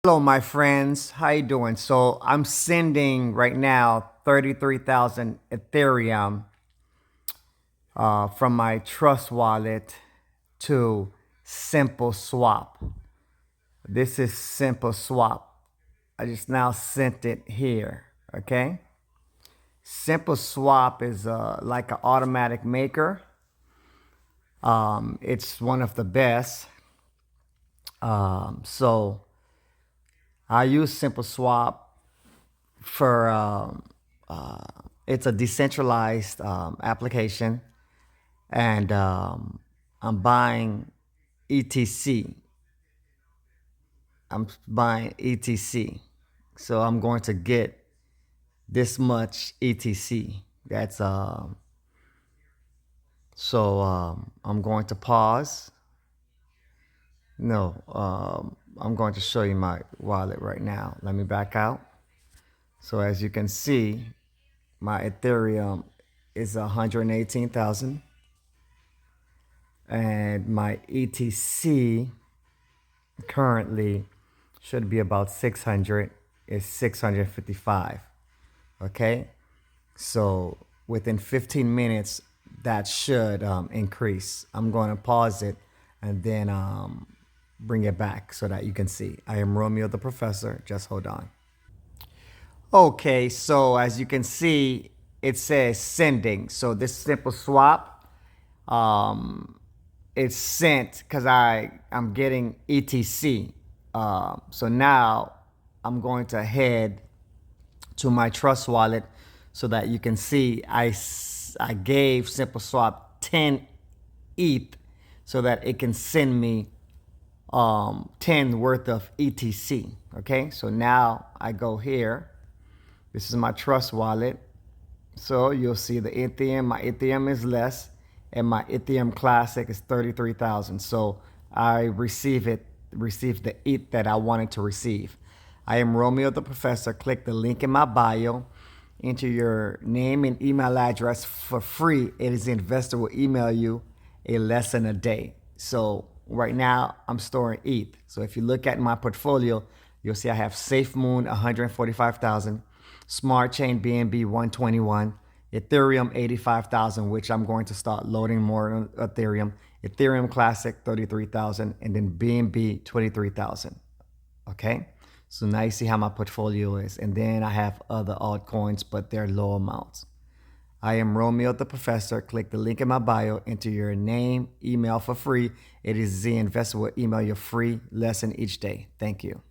Hello, my friends. How you doing? So I'm sending right now 33,000 Ethereum from my Trust wallet to Simpleswap. This is Simpleswap. I just now sent it here. Okay. Simpleswap is like an automatic maker. It's one of the best. So I use Simpleswap for it's a decentralized application, and I'm buying ETC. I'm buying ETC, so I'm going to get this much ETC. That's I'm going to pause. No, I'm going to show you my wallet right now. Let me back out. So as you can see, my Ethereum is 118,000, and my ETC currently should be about 600. Is 655. Okay, so within 15 minutes that should increase. I'm going to pause it and then bring it back so that you can see. I am Romeo the Professor. Just hold on. Okay, so as you can see, it says sending. So this simple swap, it's sent because I'm getting ETC. So now I'm going to head to my Trust wallet so that you can see I gave Simpleswap 10 ETH so that it can send me 10 worth of ETC. Okay, so now I go here. This is my Trust wallet. So you'll see the Ethereum. My Ethereum is less, and my Ethereum Classic is 33,000. So I received the ETH that I wanted to receive. I am Romeo the Professor. Click the link in my bio. Enter your name and email address for free. It is the investor will email you a lesson a day. So right now I'm storing ETH. So if you look at my portfolio, you'll see I have SafeMoon 145,000, Smart Chain BNB 121, Ethereum 85,000, which I'm going to start loading more on Ethereum, Ethereum Classic 33,000, and then BNB 23,000. Okay, so now you see how my portfolio is, and then I have other altcoins, but they're low amounts. I am Romeo the Professor. Click the link in my bio, enter your name, email for free. It is the investor will email you a free lesson each day. Thank you.